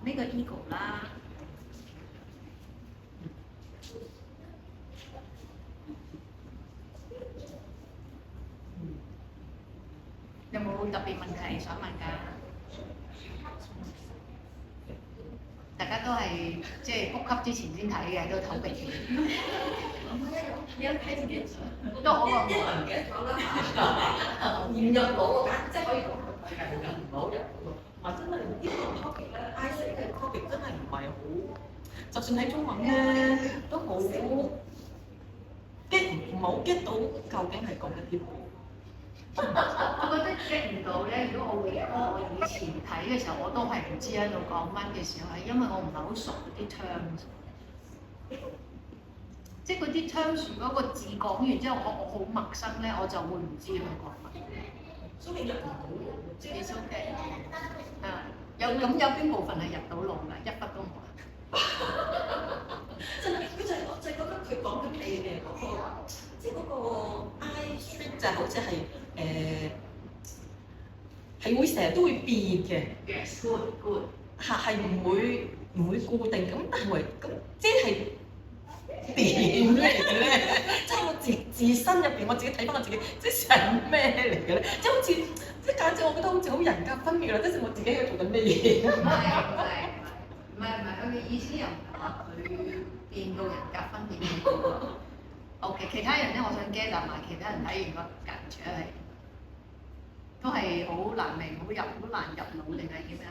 呢個 ego 啦。有冇特別問題想問㗎？大家都係即係呼吸之前先睇嘅，都唞鼻氣。你一睇自己都好過一輪嘅講啦嚇，唔入腦嘅，即係可以講係唔好入腦。話真係呢個 topic 咧，I C 嘅 topic 真係唔係好，就算喺中文咧都好 get 唔好 get 到究竟係講緊啲咩。我覺得 get 唔到咧。如果我以前睇嘅時候，我都係唔知喺度講乜嘅時候，係因為我唔係好熟嗰啲 terms，即係嗰啲 terms 嗰個字講完之後，我好陌生咧，我就會唔知佢講乜。所以入唔到腦，即係 OK。有邊部分係入到腦㗎？一筆都冇。真係，我就係覺得佢講緊你嘅嗰個，即係嗰個 I stream 就好似係會成日都會變嘅。Yes, good。係唔會固定咁，但係咁即係點嚟嘅咧？即係我自身入邊，我自己睇翻我自己，即係咩嚟嘅咧？即係好似即係簡直，我覺得好似好人格分裂啦！即係我自己喺度做緊咩嘢？唔係，佢嘅意思又唔係話佢變到人格分裂嘅。OK， 其他人咧，我想 get 埋其他人睇完個感覺係都係好難明、好難入腦定係點樣？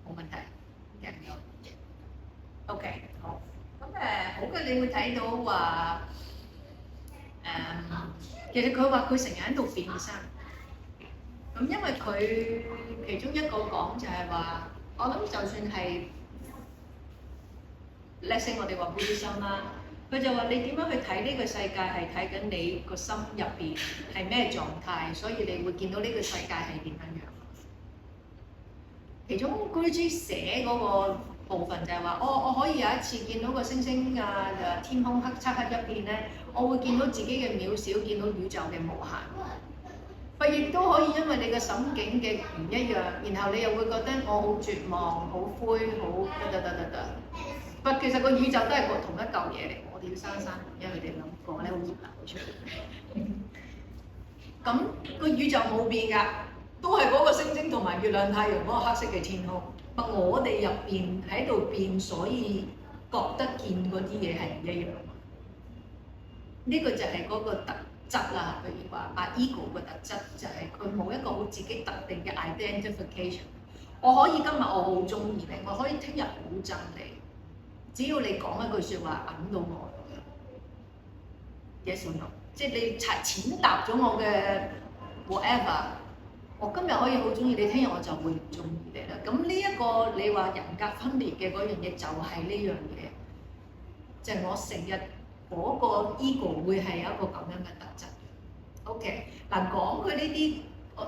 冇問題 get 到。OK， 好。咁好嘅，你會睇到話其實佢話佢成日喺度變身。咁因為佢其中一個講就係話，我諗就算係 let's say 我哋話 Buddhism 啦，佢就話你點樣去睇呢個世界係睇緊你個心入邊係咩狀態，所以你會見到呢個世界係點樣樣。其中 Guruji 寫嗰個部分就係話，我可以有一次見到個星星啊，天空漆黑一片咧，我會見到自己嘅渺小，見到宇宙嘅無限。佢亦都可以因為你嘅心境嘅唔一樣，然後你又會覺得我好絕望、好灰、好得。其實個宇宙都係個同一嚿嘢嚟，我哋要刪，因為佢哋諗過咧好熱鬧出嚟。咁個宇宙冇變㗎，都係嗰個星星同埋月亮、太陽嗰個黑色嘅天空。不過我哋入邊喺度變，所以覺得見嗰啲嘢係唔一樣。呢個就係嗰個特質啦，譬如話ego 嘅特質就係佢冇一個好自己特定嘅 identification。我可以今日我好中意你，我可以聽日好憎你，只要你講一句説話揞到我，yes or no，即係你踐踏咗我嘅 whatever， 我今日可以好中意你，聽日我就會唔中意你啦。咁呢一個你話人格分裂嘅嗰樣嘢就係呢樣嘢，就係我成日。嗰個 ego 會係有一個咁樣嘅特質。OK， 嗱講佢呢啲，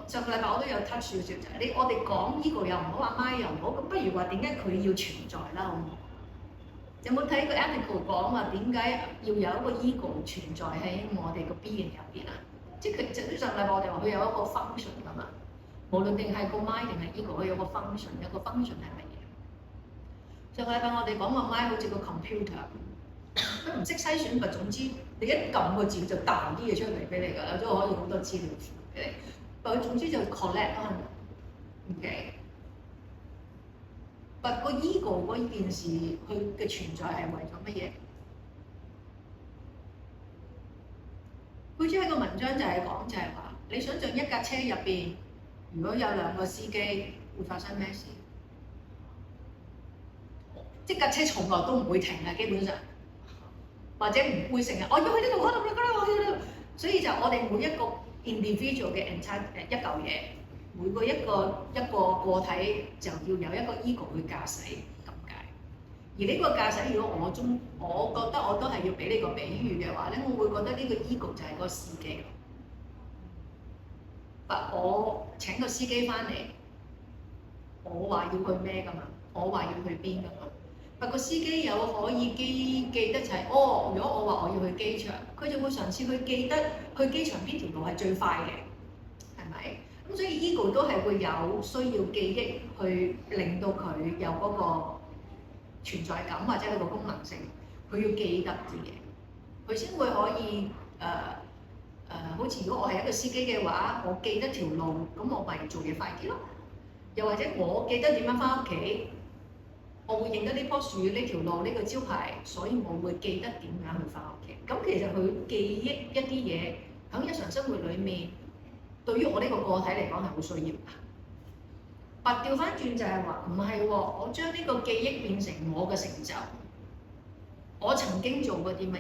上個禮拜我都有 touch 少少就係我哋講 ego 又唔好，阿媽又唔好，咁不如話點解佢要存在啦？好唔好？有冇睇過 Ethical 講話點解要有一個 ego 存在喺我哋個 being 入邊啊？即係佢上個禮拜我哋話佢有一個 function 㗎嘛，無論定係個 mind 定係 ego，佢有個 function，有個 function 係乜嘢？上個禮拜我哋講話 mind 好似個 computer。佢唔識篩選，但總之你一撳個字就彈啲嘢出嚟俾你㗎，都可以好多資料俾你。但佢總之就 collect on，OK。但個 ego 嗰件事，佢嘅存在係為咗乜嘢？佢只係個文章就係講就係話，你想象一架車入邊，如果有兩個司機，會發生咩事？即架車從來都唔會停嘅，基本上。或者唔會成日，我要去呢度，我要去呢度，所以就我哋每一個 individual 嘅 entire 一嚿嘢，每個一個個體就要有一個 ego 去駕駛咁解。而呢個駕駛，如果我覺得我都係要俾你個比喻嘅話咧，我會覺得呢個 ego 就係個司機。我請個司機翻嚟，我話要去咩㗎嘛？我話要去邊㗎嘛？個司機有可以記得就係、如果我話我要去機場，佢就會嘗試去記得去機場邊條路係最快嘅，係咪？咁所以 ego 都係會有需要記憶去令到佢有嗰個存在感或者佢個功能性，佢要記得啲嘢，佢先會可以好似如果我係一個司機嘅話，我記得條路，咁我咪做嘢快啲咯。又或者我記得點樣翻屋企，我會認得呢棵樹、呢條路、呢個招牌，所以我會記得點樣去翻屋企。咁其實佢記憶一啲嘢喺日常生活裡面，對於我呢個個體嚟講係好需要㗎。但調翻轉就係話唔係喎，我將呢個記憶變成我嘅成就，我曾經做過啲乜嘢，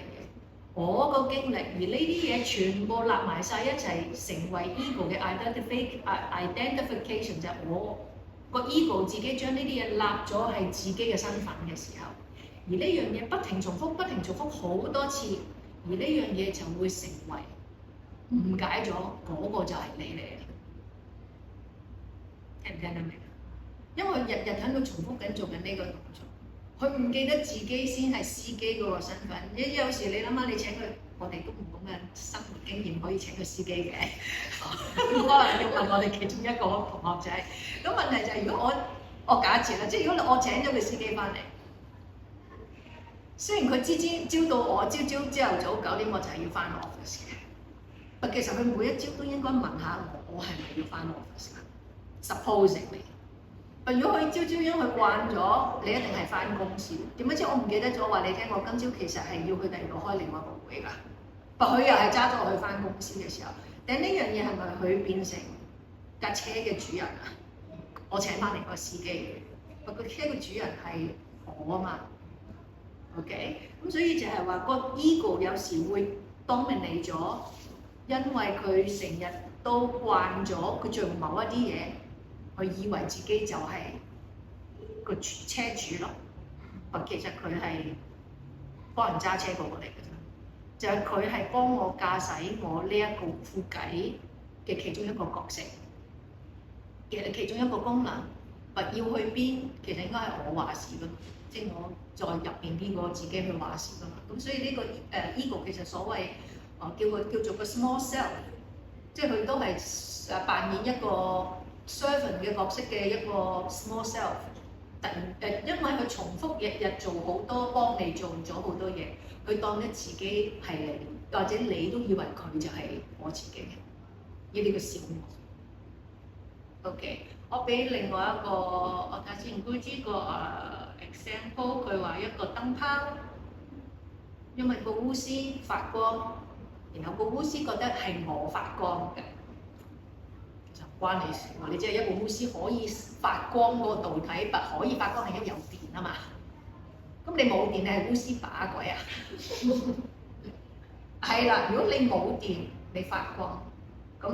我個經歷，而呢啲嘢全部攬埋晒一齊，成為 ego 嘅 identification， 就係我個 ego 自己將呢啲嘢立咗係自己嘅身份嘅時候，而呢樣嘢不停重複、不停重複好多次，而呢樣嘢就會成為誤解咗嗰個就係你嚟嘅。聽唔聽得明？因為日日喺度重複緊做緊呢個動作，佢唔記得自己先係司機嗰個身份。有時你諗下，你請佢，我哋都唔咁嘅生活經驗可以請佢司機嘅，可能要問我哋其中一個同學仔。咁問題就係，如果我假設啦，即係如果我請咗個司機翻嚟，雖然佢朝到我朝頭早9點我就係要翻 office 嘅，但其實佢每一朝都應該問下我係咪要翻 office 㗎？Supposingly， 如果佢朝因佢慣咗，你一定係翻公司。點解知我唔記得咗話你聽？我今朝其實係要去第二度開另外一個會㗎。但佢又係揸咗我去翻公司嘅時候，但呢樣嘢係咪佢變成架車嘅主人啊？我請翻嚟個司機，個車嘅主人係我啊嘛。OK， 咁所以就係話個 ego 有時會 dominate 咗，因為佢成日都慣咗佢做某一啲嘢。佢以為自己就係個車主咯，其實佢係幫人揸車嗰個嚟嘅啫，就係佢係幫我駕駛我呢一個副計嘅其中一個角色嘅其中一個功能，要去邊其實應該係我話事㗎嘛，即係我在入邊邊個自己去話事㗎嘛，咁所以呢個ego 其實所謂叫做個 small self， 即係佢都係扮演一個servant 嘅角色嘅一個 small self， 因為佢重複日日做好多幫你做咗好多嘢，佢當咗自己係你，或者你都以為佢就係我自己嘅，呢個小我。OK， 我俾另外一個我睇先 Gucci 個example， 佢話一個燈泡，因為個鎢絲發光，然後個鎢絲覺得係我發光嘅。關你事喎！你只係一個鎢絲可以發光嗰個導體，不可以發光係因為有電啊嘛。咁你冇電，你係鎢絲把鬼啊？係啦，如果你冇電，你發光，咁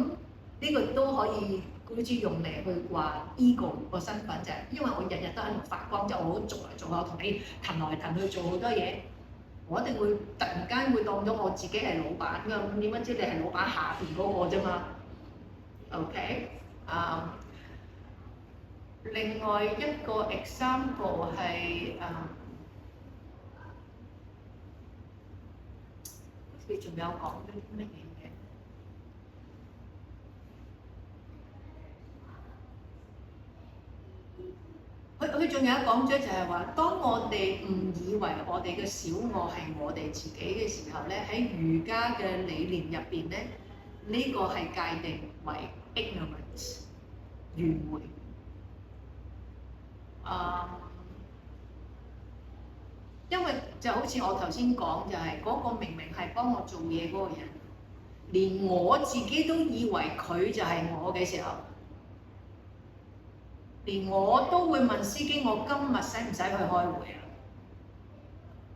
呢個都可以好似用嚟去話 ego 個身份就係，因為我日日都喺度發光，就我做嚟做去，我同你騰來騰去做好多嘢，我一定會突然間會當咗我自己係老闆㗎。咁點解知你係老闆下邊嗰個啫嘛？ OK， 另外一個 example 係你仲有講啲乜嘢嘅？佢仲有講咗就係話，當我哋誤以為我哋嘅小我係我哋自己嘅時候咧，喺儒家嘅理念入邊咧，呢個係界定為 ignorance 愚昧。因為就好似我頭先講，就係嗰個明明係幫我做嘢嗰個人，連我自己都以為佢就係我嘅時候，連我都會問司機：我今日使唔使去開會啊？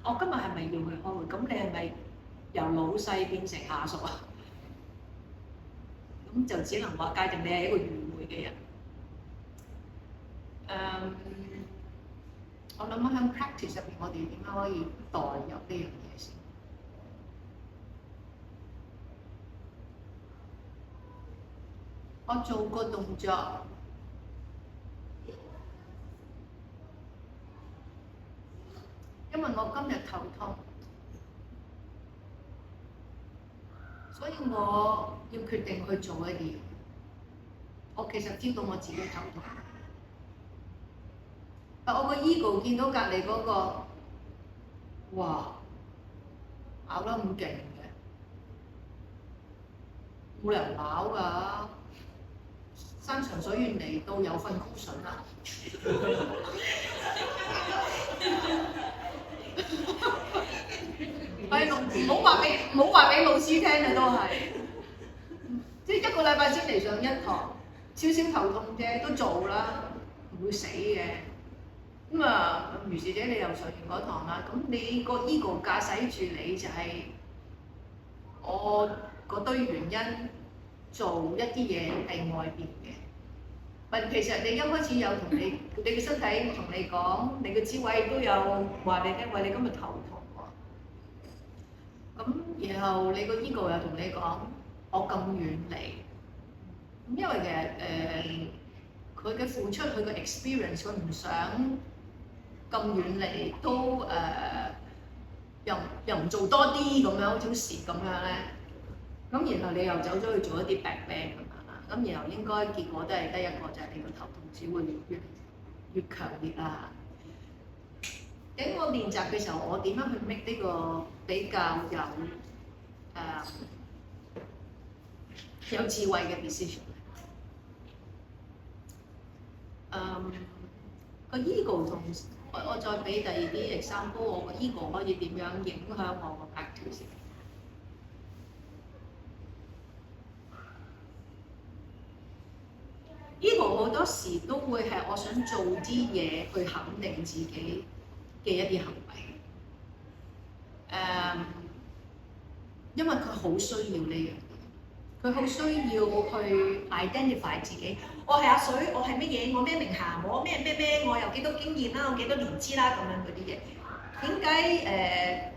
我今日係咪要去開會？咁你係咪由老細變成下屬啊？咁就只能話界定你係一個愚昧嘅人。我諗喺 practice 入邊，我哋點樣可以代入呢樣嘢先？我做個動作，因為我今日頭痛，所以我要決定去做一啲嘢。我其實 feel 到我自己頭痛。我個 ego 見到隔離嗰個，哇，咬得咁勁嘅，冇理由咬㗎。山長水遠嚟到有份 cushion 啦。唔好話俾老師聽啊，都係，即係一個禮拜先嚟上一堂，少少頭痛啫，都做啦，唔會死嘅。咁啊，如是者你又上完嗰堂啦，咁你個 ego 駕駛住你就係我嗰堆原因做一啲嘢係外邊嘅。其實你一開始有同你嘅身體同你講，你嘅智慧都有話你聽，喂，你今日頭痛喎。咁然後你個 ego 又同你講，我咁遠嚟，咁因為其實佢嘅付出，佢嘅 experience， 佢唔想咁遠嚟都又唔做多啲咁樣，好似蝕咁樣咧。咁然後你又走咗去做一啲 back band 咁樣啦。咁然後應該結果都係得一個，就係你個頭痛只會越強烈啦。喺我練習嘅時候，我點樣去 make 呢個比較有智慧嘅 decision？個 ego 同我再俾第二啲 example， 我個 ego 可以點樣影響我個 practice？ ego 好多時都會係我想做啲嘢去肯定自己嘅一啲行為。因為佢好需要呢樣嘢，佢好需要去 identify 自己。我係阿水，我係乜嘢？我咩名銜？我咩，我有幾多經驗啦？我幾多年資啦？咁樣嗰啲嘢。點解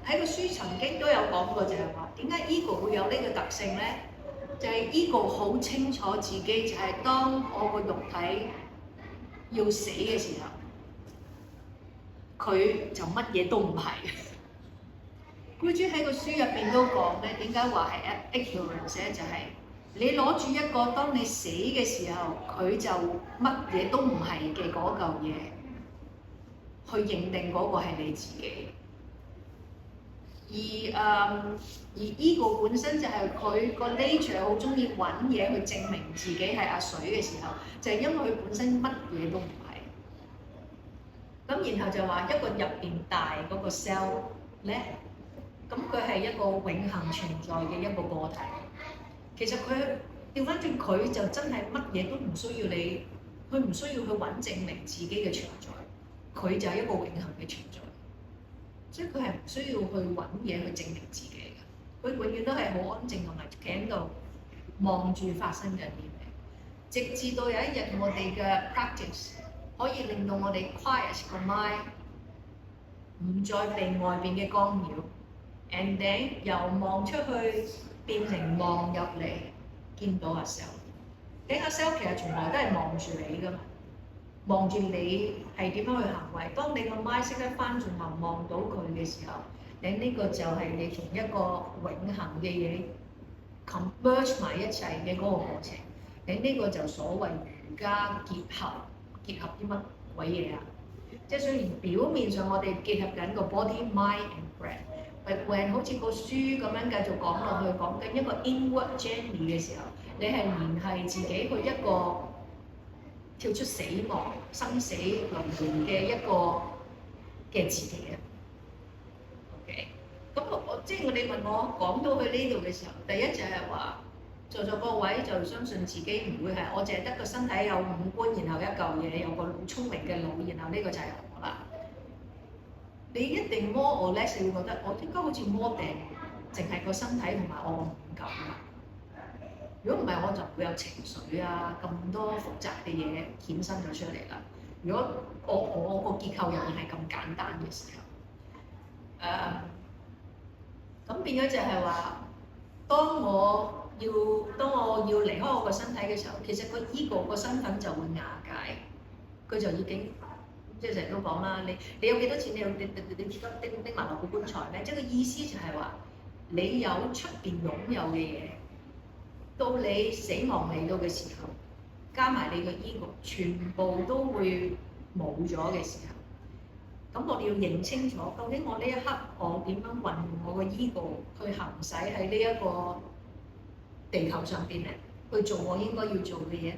喺個書曾經都有講過，就係話點解 ego 會有呢個特性咧？就係 ego 好清楚自己，就係當我個肉體要死嘅時候，佢就乜嘢都唔係。古主喺個書入邊都講咧，點解話係 ignorance 咧？就係你攞住一個當你死嘅時候，佢就乜嘢都唔係嘅嗰嚿嘢，去認定嗰個係你自己。而 ego 本身就係佢個 nature 好中意揾嘢去證明自己係阿水嘅時候，就係因為佢本身乜嘢都唔係。咁然後就話一個入邊大嗰個 cell 咧。咁佢係一個永恆存在嘅一個個體。其實佢調翻轉，佢就真係乜嘢都唔需要你，佢唔需要去揾證明自己嘅存在，佢就係一個永恆嘅存在。所以佢係唔需要去揾嘢去證明自己嘅。佢永遠都係好安靜同埋企喺度望住發生緊啲咩，直至到有一日我哋嘅 practice 可以令到我哋 quiet 個 mind， 唔再被外邊嘅干擾。And then 由望出去變成望入嚟，見到阿 self。咁阿 self 其實從來都係望住你噶嘛，望住你係點樣去行為。當你個 mind 識得翻轉頭望到佢嘅時候，咁呢個就係你從一個永恆嘅嘢 converge 埋一齊嘅嗰個過程。咁呢個就所謂瑜伽結合啲乜鬼嘢啊？即係雖然表面上我哋結合緊個 body、mind and breath。好似個書咁樣繼續講落去，講緊一個 inward journey 嘅時候，你係聯繫自己去一個跳出死亡、生死輪迴嘅一個嘅自己啊。OK，咁我即係我哋問我講到去呢度嘅時候，第一就係話，在座各位就相信自己唔會係我淨係得個身體有五官，然後一嚿嘢有個好聰明嘅腦，然後呢個就係我啦。你一定摸我咧，你會覺得我點解好似摸定，淨係個身體同埋我個五感啊？如果唔係，我就唔會有情緒啊，咁多複雜嘅嘢衍生咗出嚟啦。如果我個結構入面係咁簡單嘅時候，咁變咗就係話，當我要離開我個身體嘅時候，其實個 ego 個身份就會瓦解，佢就已經。即係成日都講啦，你有幾多錢？你拎埋落個棺材咩？即係個意思就係話，你有出邊擁有嘅嘢，到你死亡嚟到嘅時候，加埋你個 ego，全部都會冇咗嘅時候，咁我哋要認清楚，究竟我呢一刻我點樣運用我個 ego 去行使喺呢一個地球上邊咧，去做我應該要做嘅嘢。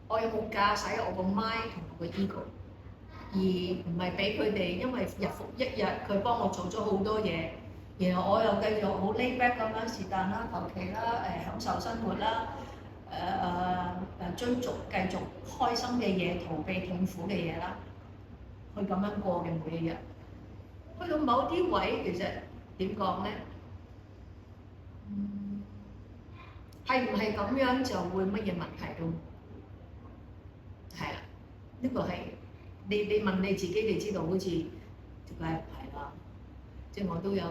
我有冇駕駛我個 mind 同我個 ego， 而唔係俾佢哋因為日復一日佢幫我做咗好多嘢，然後我又繼續好 lay back 咁樣是但啦、求其啦、享受生活啦、追逐繼續開心嘅嘢、逃避痛苦嘅嘢啦，去咁樣過嘅每一日。去到某啲位，其實點講咧？係唔係咁樣就會乜嘢問題都冇？係啦，呢個係你問你自己，你知道好似梗係唔係啦。即係我都有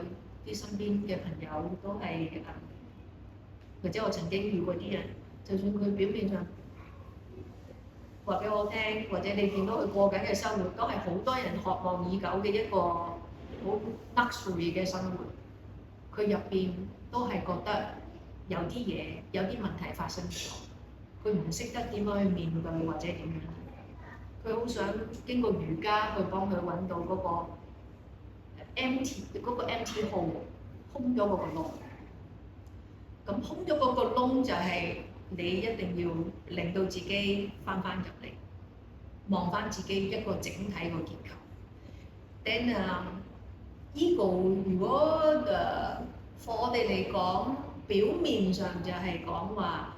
啲身邊嘅朋友都係或者我曾經遇過啲人，就算佢表面上話俾我聽，或者你見到佢過緊嘅生活，都係好多人渴望已久嘅一個好 luxury 嘅生活。佢入邊都係覺得有啲嘢，有啲問題發生咗，佢唔識得點樣去面對或者點樣。佢好想經過瑜伽去幫佢揾到嗰個 empty hole， 空咗嗰個窿。咁空咗嗰個窿就係你一定要令到自己翻入嚟，望翻自己一個整體個結構。Then ego 如果我哋嚟講，表面上就係講話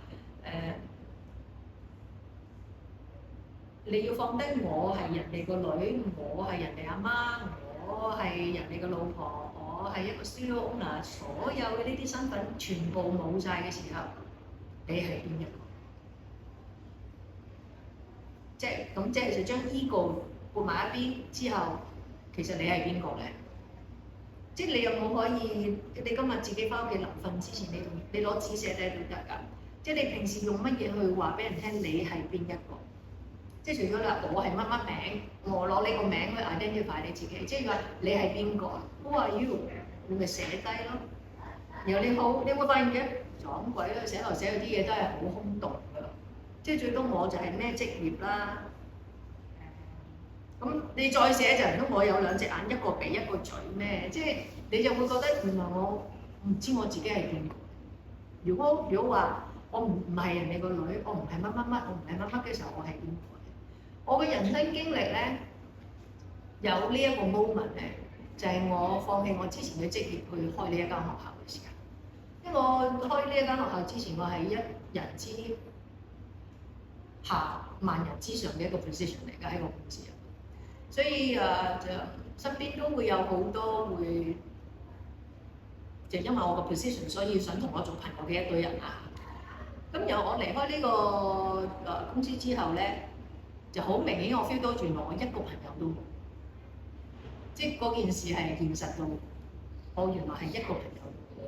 你要放低我係人哋個女，我係人哋阿媽，我係人哋個老婆，我係一個 studio owner， 所有嘅呢啲身份全部冇晒嘅時候，你係邊一個？即係就將 ego 撥埋一邊之後，其實你係邊個咧？即係你有冇可以？你今日自己翻屋企臨瞓之前，你攞紙寫低都得㗎。即係你平時用乜嘢去話俾人聽你係邊一個？即係除咗啦，我係乜乜名，我攞你個名去 identify 你自己。即係話你係邊個 ？Who are you？你咪寫低咯。然後你會發現嘅撞鬼啦，寫來寫去啲嘢都係好空洞㗎。即係最多我就係咩職業啦。咁你再寫就唔通我有兩隻眼，一個鼻一個嘴咩？即係你就會覺得原來我唔知我自己係邊個。如果話我唔係人哋個女，我唔係乜乜乜，我唔係乜乜嘅時候，我係邊個？我嘅人生經歷咧，有呢一個 moment 咧，就係我放棄我之前嘅職業去開呢一間學校嘅時間。因為我開呢一間學校之前，我係一人之下萬人之上嘅一個 position 嚟㗎，喺個公司入。所以就身邊都會有好多會，就因為我個 position， 所以想同我做朋友嘅一堆人啊。咁由我離開呢個公司之後咧，就好明顯我 feel 到原來我一個朋友都冇，即係嗰件事係現實到，我原來係一個朋友都冇。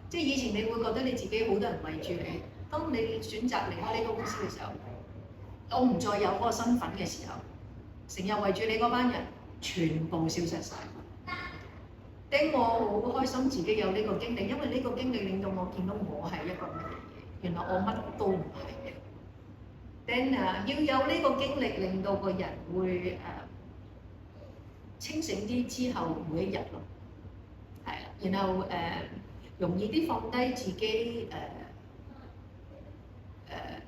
即係以前你會覺得你自己好多人圍住你，當你選擇離開呢個公司嘅時候，我唔再有嗰個身份嘅時候。成日圍住你嗰班人，全部消失晒。我好開心自己有呢個經歷，因為呢個經歷令到我見到我係一個乜嘢嘢，原來我乜都唔係嘅。要有呢個經歷，令到個人會清醒啲之後每一日咯，係啦，然後容易啲放低自己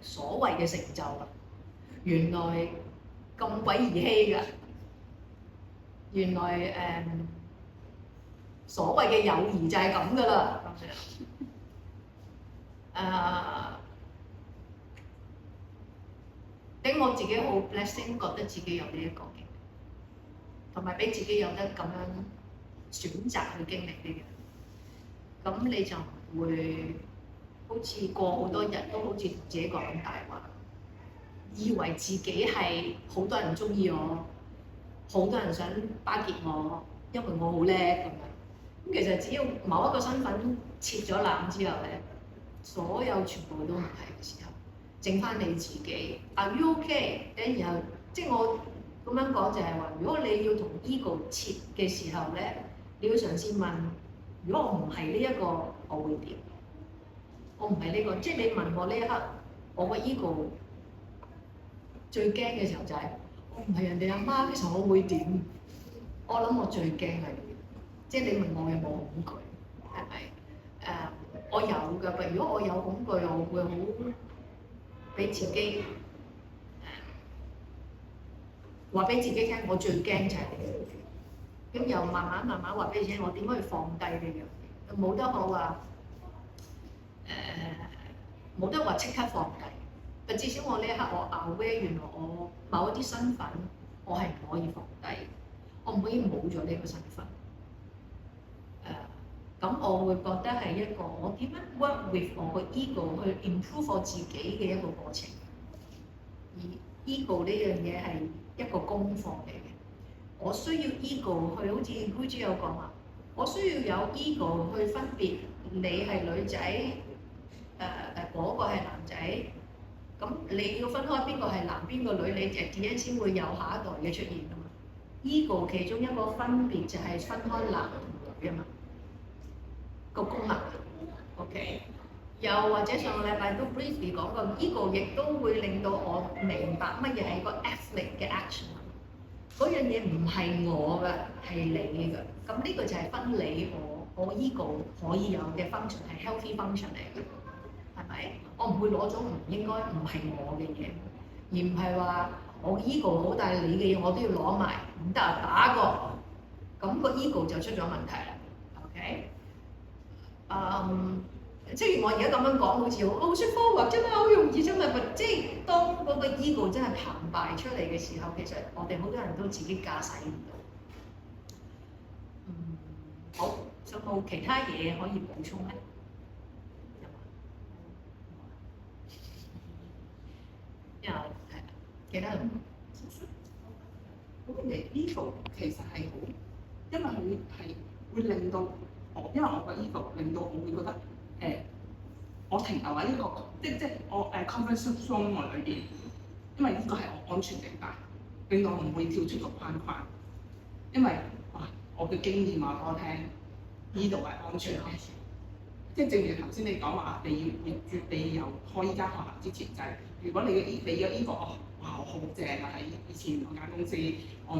所謂嘅成就啦，原來。咁鬼兒戲㗎，原來所謂嘅友誼就係咁㗎啦，咁樣我自己好 blessing，覺得自己有呢一個經歷，同埋俾自己有得咁樣選擇去經歷呢樣，咁你就唔會好似過好多日都好似同自己講咁大話。以為自己係好多人中意我，好多人想巴結我，因為我好叻咁樣。咁其實只要某一個身份切咗攬之後咧，所有全部都唔係嘅時候，剩翻你自己。Are you okay？然後即係我咁樣講就係話，如果你要同 ego 切嘅時候咧，你要嘗試問：如果我唔係呢一個，我會點？我唔係呢個，即係你問我呢一刻。我個 ego 最驚嘅時候就係、我唔係人哋阿媽，其實我會點？我諗我最驚係呢啲，即係你問我有冇恐懼，係咪？我有㗎，但如果我有恐懼，我會好俾自己話俾自己聽，我最驚就係呢樣嘢。咁又慢慢話俾你聽，我點可以放低呢樣嘢？冇得好話冇得話即刻放低。但至少我呢一刻我 aware 原來我某一啲身份我係唔可以放低，我唔可以冇咗呢個身份。咁我會覺得係一個我點樣 work with 我個 ego 去 improve 我自己嘅一個過程。而 ego 呢樣嘢係一個功課嚟嘅，我需要 ego 去好似 Gucci 有講話，我需要有 ego 去分別你係女仔，嗰個係男仔。咁你要分開邊個係男邊個女，你點樣先會有下一代嘅出現啊嘛 ？ego 其中一個分別就係分開男同女啊嘛，個功能。OK， 又或者上個禮拜都 briefly 講過 ego 亦都會令到我明白乜嘢係一個 athlete 嘅 action。嗰樣嘢唔係我嘅，係你嘅。咁呢個就係分你我 ego 可以有嘅 function 係 healthy function 嚟嘅。係咪？我唔會攞咗唔應該唔係我嘅嘢，而唔係話我 ego 好大，你嘅嘢我都要攞埋，唔得啊打過，咁個 ego 就出咗問題啦。OK，即係我而家咁樣講，好似好舒服或者好容易啫嘛。即係當嗰個 ego 真係澎湃出嚟嘅時候，其實我哋好多人都自己駕駛唔到。好，有冇其他嘢可以補充咧？記得嗰個 ego 其實係好，因為佢係會令到我，因為我個 ego 令到我會覺得我停留喺呢個即我comfort zone 裏邊，因為呢個係我安全地帶，令到我唔會跳出個框框。因為我嘅經驗話俾我聽，呢度係安全嘅。即係正如頭先你講話，你由開依間學校之前就係、如果你有呢個哇好正啊！喺以前我間公司，我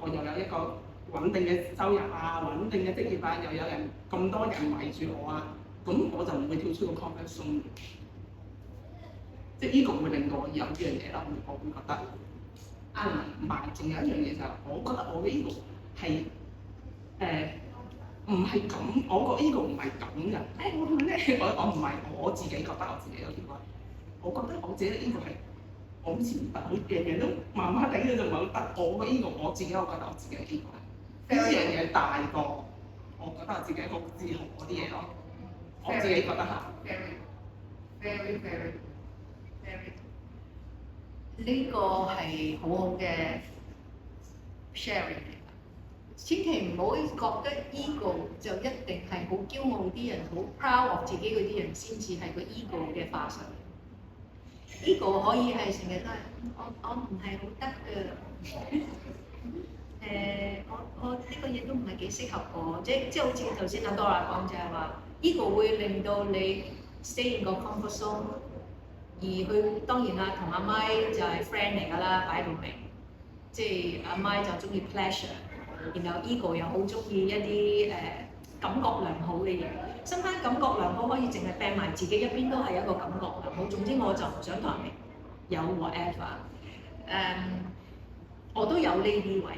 又有一個穩定嘅收入啊，穩定嘅職業啊，又有人咁多人圍住我啊，咁我就唔會跳出個 comfort zone。即係呢個會令到我有呢樣嘢啦，我會覺得。同埋仲有一樣嘢就係、我覺得我嘅 ego 係唔係咁，我個 ego 唔係咁嘅。我唔係我自己覺得我自己有啲話，我覺得我自己嘅 ego 係我好似唔得，我樣樣都麻麻地嘅就唔係好得。我個 ego 我自己我覺得我自己嘅 ego 呢樣嘢大過我覺得我自己好自豪嗰啲嘢咯。我自己覺得嚇。Very。呢個係好好嘅 sharing 嚟㗎，千祈唔好覺得 ego 就一定係好驕傲啲人，好 proud of 自己嗰啲人先至係個 ego 嘅化身。ego 可以係成日都係我唔係好得㗎，我呢個嘢都唔係幾適合我，即好似頭先阿 Dora 講就係話 ego 會令到你 stay in 個 comfort zone。而佢當然啦，同阿 Mai 就係 friend 嚟㗎啦，擺到明。即係阿 Mai 就中意 pleasure， 然後 ego 又好中意一啲感覺良好嘅嘢。身翻感覺良好可以淨係掟埋自己一邊都係一個感覺良好。總之我就唔想同人哋有 whatever。我都有呢啲位嘅，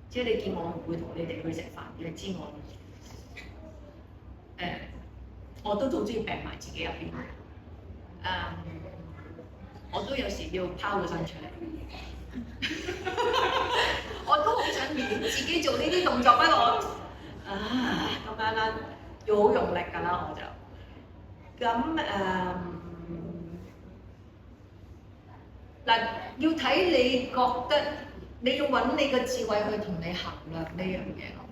即係你見我唔會同你哋去食飯，你知我。我都好中意掟埋自己入邊。我都有時要拋個身出嚟，我都好想練自己做呢啲動作，不過我咁簡單要好用力㗎啦，我就咁嗱，要睇你覺得你要揾你個智慧去同你衡量呢樣嘢咯，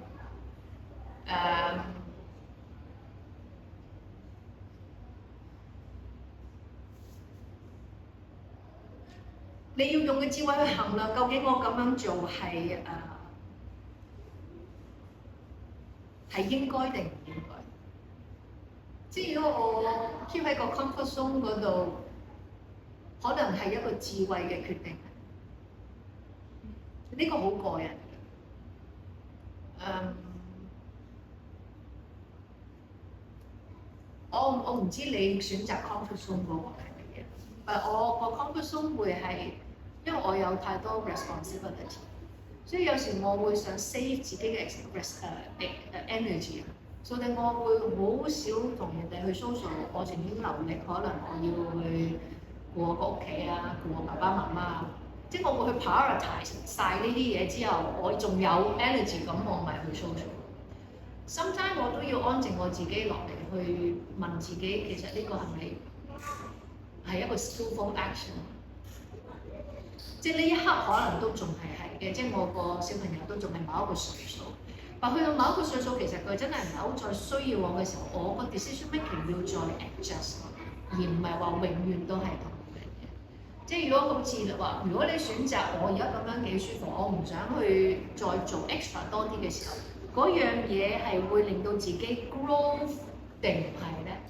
你要用嘅智慧去衡量，究竟我咁樣做係應該定唔應該？即係如果我 keep 喺個 comfort zone 嗰度，可能係一個智慧嘅決定。呢個好個人。我唔知你選擇 comfort zone 嗰個係乜嘢，我個 comfort zone 會係因為我有太多 responsibility，所以有時我會想 save 自己嘅energy，所以我會好少同人哋去 social，我情願留力，可能我要去顧我個屋企啊，顧我爸爸媽媽啊，即係我會去 prioritize 晒呢啲嘢之後，我仲有 energy，咁我咪去 social。sometimes 我都要安靜我自己落嚟去問自己，其實呢個係咪係一個 skillful action？ 即係呢一刻可能都仲係嘅，即係我個小朋友都仲係某一個歲數，但去到某一個歲數，其實佢真係唔係好再需要我嘅時候，我個 decision making 要再 adjust， 而唔係話永遠都係同樣嘅。即係如果好似話，如果你選擇我而家咁樣幾舒服，我唔想去再做 extra 多啲嘅時候，嗰樣嘢係會令到自己 grow 定唔係咧？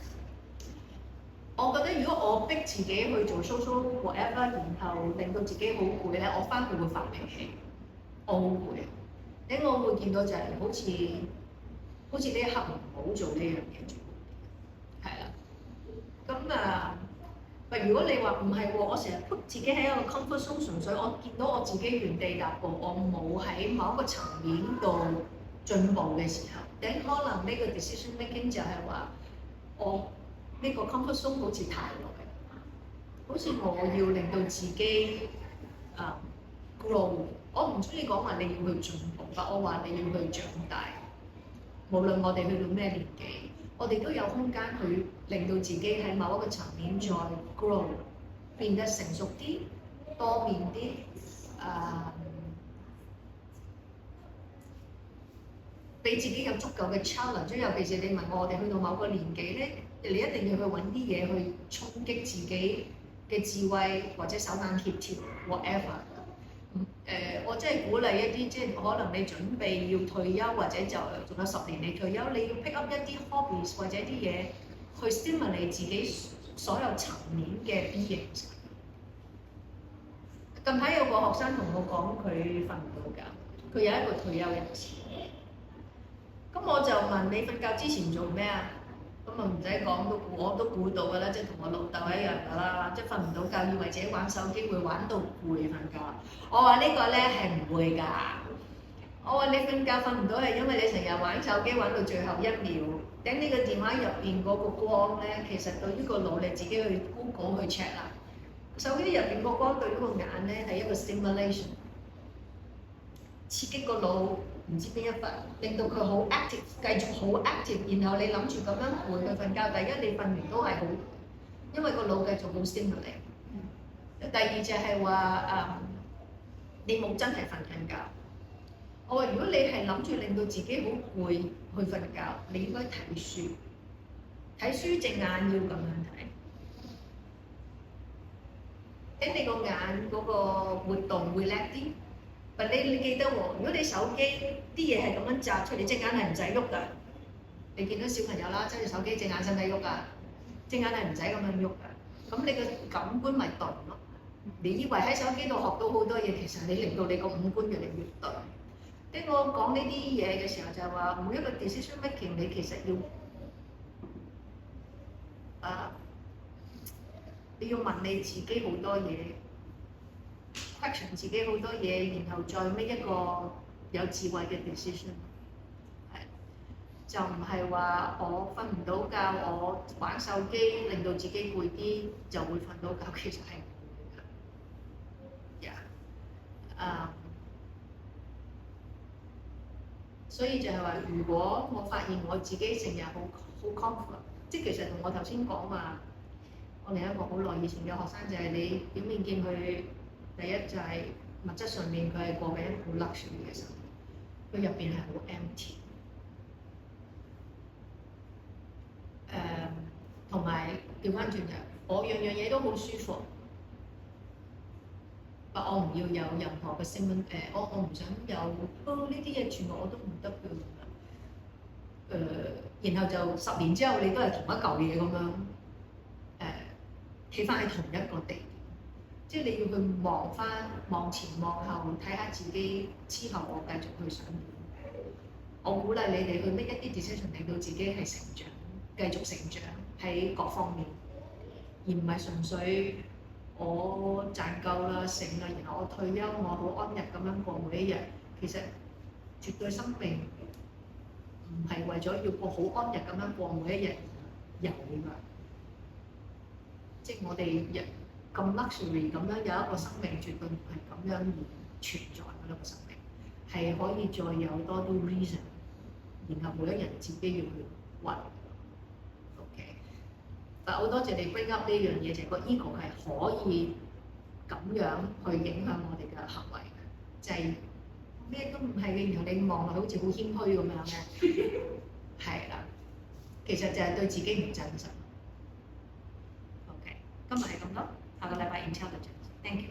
我覺得如果我逼自己去做 social whatever，然後令到自己好攰咧，我翻去會發脾氣，我好攰。咁我會見到就係好似呢一刻唔好做呢樣嘢做，係啦。咁如果你話唔係喎，我成日 put 自己喺一個 comfort zone， 純粹我見到我自己原地踏步，我冇喺某一個層面度進步嘅時候，咁可能呢個 decision making 就係話我呢個 comfort zone 好似太耐，好似我要令到自己grow。我唔中意講話你要去進步，但我話你要去長大。無論我哋去到咩年紀，我哋都有空間去令到自己喺某一個層面再 grow， 變得成熟啲、多面啲，俾自己有足夠嘅 challenge。尤其是你問我哋去到某個年紀咧，你一定要去揾啲嘢去衝擊自己嘅智慧，或者手眼協調 whatever。我真係鼓勵一啲，即係可能你準備要退休，或者就仲有10年你退休，你要 pick up 一啲 hobbies 或者啲嘢去 stimulate 自己所有層面嘅 beings。近排有個學生同我講，佢瞓唔到覺，佢有一個退休人士。咁我就問你瞓覺之前做咩啊？咁啊唔使講我都估到㗎啦，即係同我老豆一樣㗎啦，即係瞓唔到覺，以為自己玩手機會玩到攰瞓覺。我話呢個咧係唔會㗎。我話你瞓覺瞓唔到係因為你成日玩手機玩到最後1秒，等呢個電話入邊嗰個光咧，其實對於個腦你自己去 Google 去 check 啦。手機入邊個光對於個眼咧係一個 stimulation， 刺激個腦。唔知邊一忽，令到佢好 active， 繼續好 active， 然後你諗住咁樣陪佢瞓覺。第一，你瞓完都係好，因為個腦繼續好 stimulate。第二就係話你冇真係瞓緊覺。我話如果你係諗住令到自己好攰去瞓覺，你應該睇書。睇書隻眼要咁樣睇，等你個眼嗰個活動會叻啲。你記得喎，如果你手機啲嘢係咁樣擲出嚟，隻眼係唔使喐㗎。你見到小朋友啦，揸住手機隻眼使唔使喐㗎？隻眼係唔使咁樣喐㗎。咁你個感官咪鈍咯。你以為喺手機度學到好多嘢，其實你令到你個五官越嚟越鈍。當我講呢啲嘢嘅時候，就係話每一個 decision making 你其實要你要問你自己好多嘢。question 自己好多嘢，然後再 make 一個有智慧嘅 decision， 係就唔係話我瞓唔到覺，我玩手機令到自己攰啲就會瞓到覺，其實係唔會㗎。所以就係話，如果我發現我自己成日好 comfort， 即係其實同我頭先講話，我另一個好耐以前嘅學生就係你表面見佢。第一就係物質上面佢係過緊一個 luxury 嘅生活，佢入邊係好 empty。同埋調翻轉就係，我樣樣嘢都好舒服，我唔要有任何嘅聲音，我唔想有，呢啲嘢全部我都唔得嘅咁樣。然後就10年之後你都係同一嚿嘢咁樣企翻喺同一個地點，即係你要去望前望後，睇下自己之後我繼續去想點。我鼓勵你哋去 make 一啲 decision，令到自己係成長，繼續成長喺各方面，而唔係純粹我賺夠啦、成啦，然後我退休，我好安逸咁樣過每一日。其實絕對生命唔係為咗要過好安逸咁樣過每一日有㗎，即係我哋人咁 luxury 咁樣有一個生命，絕對唔係咁樣而存在嘅一個生命，係可以再有多啲 reason， 然後每一日自己要去揾。OK， 但好多謝你 bring up 呢樣嘢，就係個 ego 係可以咁樣去影響我哋嘅行為嘅，就係咩都唔係嘅，然後你望落去好似好謙虛咁樣嘅，係啦，其實就係對自己唔真實。OK， 今日係咁多，下個禮拜 intelligence，thank you。